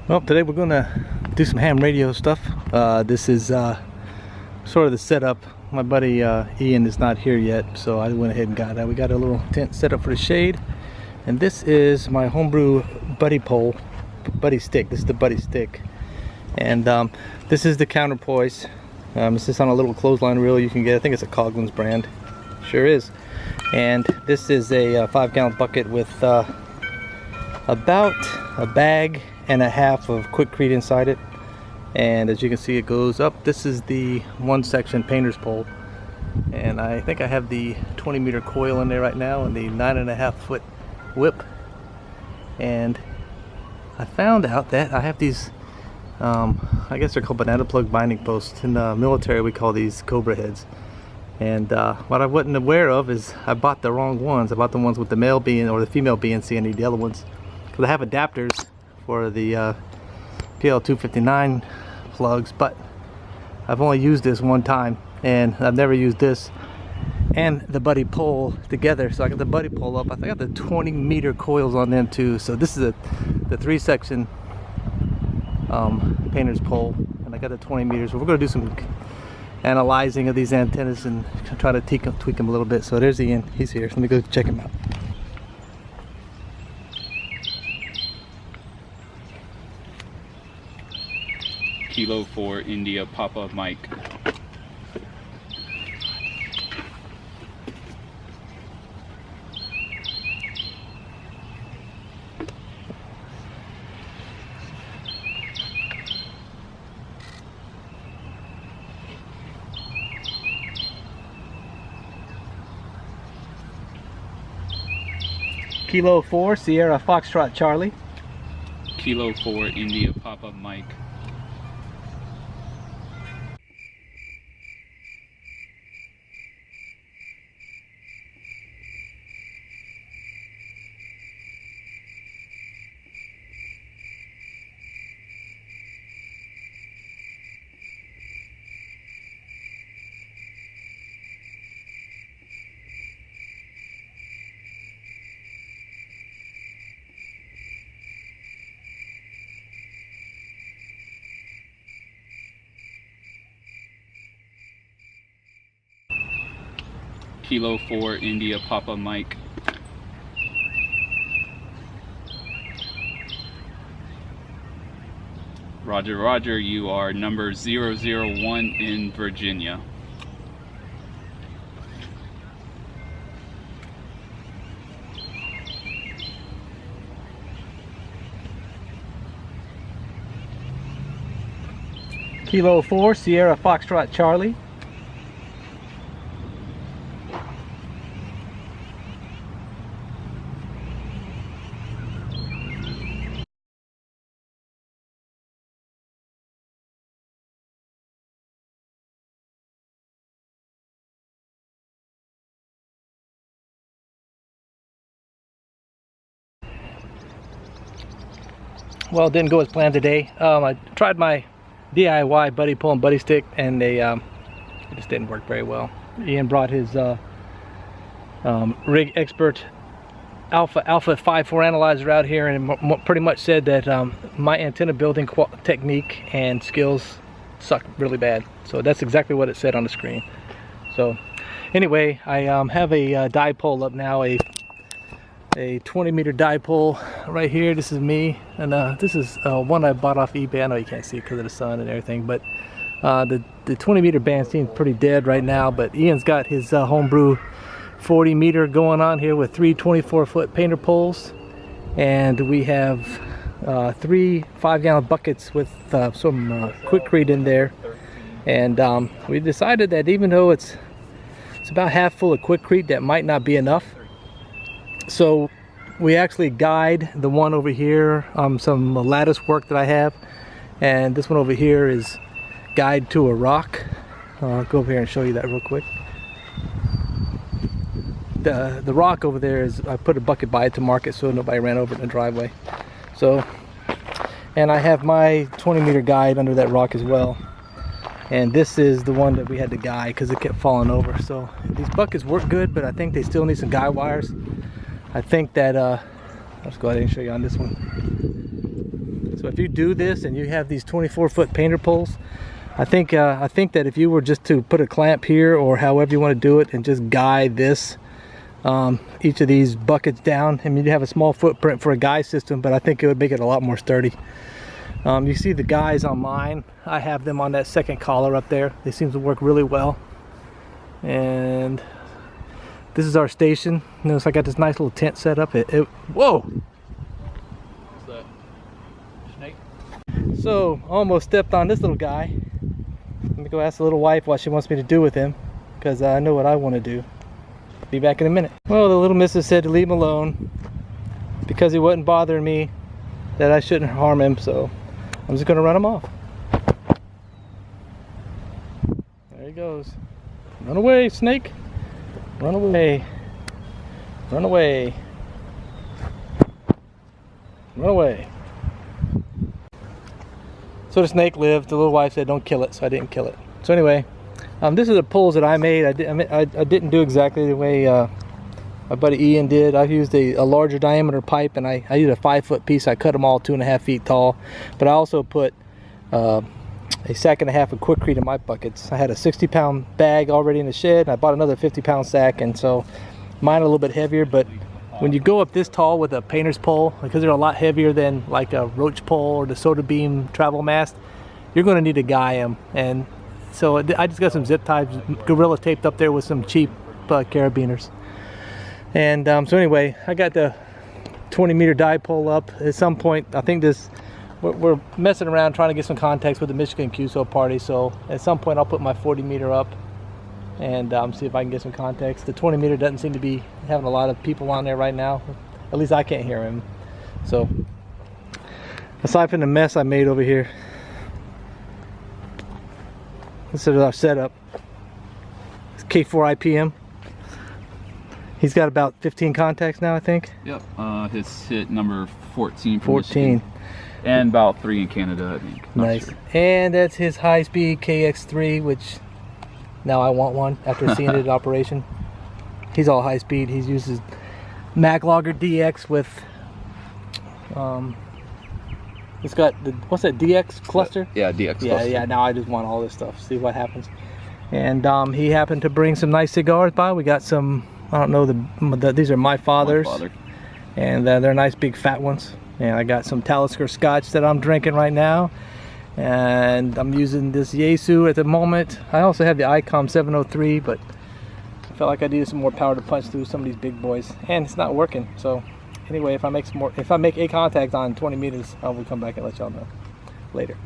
Well, today we're gonna do some ham radio stuff. This is sort of the setup. My buddy Ian is not here yet, so I went ahead and got that. We got a little tent set up for the shade, and this is my homebrew buddy pole, buddy stick. This is the buddy stick, and this is the counterpoise. This is on a little clothesline reel you can get. I think it's a Coghlan's brand. Sure is. And this is a 5-gallon bucket with about a bag and a half of Quikrete inside it, and as you can see, it goes up. This is the one section painter's pole, and I think I have the 20-meter coil in there right now and the 9.5-foot whip. And I found out that I have these I guess they're called banana plug binding posts. In the military we call these cobra heads. And what I wasn't aware of is I bought the wrong ones. I bought the ones with the male being or the female BNC. I need the other ones because I have adapters for the PL259 plugs, but I've only used this one time, and I've never used this and the buddy pole together. So I got the buddy pole up. I think I got the 20-meter coils on them too. So this is the 3-section painter's pole, and I got the 20 meters. We're going to do some analyzing of these antennas and try to tweak them a little bit. So there's Ian. He's here. Let me go check him out. Kilo 4 India Papa Mike. Kilo 4 Sierra Foxtrot Charlie. Kilo 4 India Papa Mike. Kilo 4 India Papa Mike. Roger, Roger, you are number 001 in Virginia. Kilo 4 Sierra Foxtrot Charlie. Well, it didn't go as planned today. I tried my DIY buddy pole and buddy stick, and it just didn't work very well. Ian brought his Rig Expert Alpha 5.4 analyzer out here, and pretty much said that my antenna building technique and skills suck really bad. So that's exactly what it said on the screen. So anyway, I have a dipole up now, a 20-meter dipole right here. This is me, and this is one I bought off eBay. I know you can't see it because of the sun and everything, but the 20-meter band seems pretty dead right now. But Ian's got his homebrew 40-meter going on here with 3 24-foot painter poles, and we have 3 5-gallon buckets with some Quikrete in there. And we decided that even though it's about half full of Quikrete, that might not be enough. So we actually guide the one over here, some lattice work that I have, and this one over here is guide to a rock. I'll go over here and show you that real quick. The rock over there is, I put a bucket by it to mark it so nobody ran over it in the driveway. So, and I have my 20-meter guide under that rock as well. And this is the one that we had to guide because it kept falling over. So these buckets work good, but I think they still need some guide wires. I think that, let's go ahead and show you on this one. So So if you do this and you have these 24-foot painter poles, I think that if you were just to put a clamp here or however you want to do it and just guide this, each of these buckets down, I mean, you have a small footprint for a guy system, but I think it would make it a lot more sturdy. You see the guys on mine, I have them on that second collar up there. They seem to work really well. And this is our station. Notice I got this nice little tent set up. Whoa! What's that? Snake? So, almost stepped on this little guy. Let me go ask the little wife what she wants me to do with him, because I know what I want to do. Be back in a minute. Well, the little missus said to leave him alone because he wasn't bothering me, that I shouldn't harm him, so I'm just gonna run him off. There he goes. Run away, snake. Run away. Run away. Run away. So the snake lived. The little wife said don't kill it, so I didn't kill it. So anyway, this is the poles that I made. I didn't do exactly the way my buddy Ian did. I used a larger diameter pipe, and I used a 5-foot piece. I cut them all 2.5 feet tall, but I also put a sack and a half of Quikrete in my buckets. I had a 60-pound bag already in the shed, and I bought another 50-pound sack, and so mine are a little bit heavier. But when you go up this tall with a painter's pole, because they're a lot heavier than like a roach pole or the Soda Beam travel mast, you're going to need to guy them. And so I just got some zip ties, Gorilla taped up there with some cheap carabiners. And so anyway, I got the 20-meter dipole up. At some point, I think we're messing around trying to get some contacts with the Michigan QSO party. So at some point, I'll put my 40-meter up and see if I can get some contacts. The 20-meter doesn't seem to be having a lot of people on there right now. At least I can't hear him. So aside from the mess I made over here, this is our setup. It's K4 IPM. He's got about 15 contacts now, I think. Yep. His hit number 14 from 14. Michigan. And about 3 in Canada, I think. Not Nice. sure. And that's his high-speed KX3, which now I want one after seeing it in operation. He's all high-speed. He uses MacLogger DX with it's got the, what's that, DX cluster? Yeah, DX Yeah, cluster. yeah. Now I just want all this stuff. See what happens. And he happened to bring some nice cigars by. We got some. I don't know these are my father's. My father. And they're nice big fat ones. And I got some Talisker Scotch that I'm drinking right now. And I'm using this Yaesu at the moment. I also have the ICOM 703, but I felt like I needed some more power to punch through some of these big boys. And it's not working. So anyway, if I make a contact on 20 meters, I will come back and let y'all know later.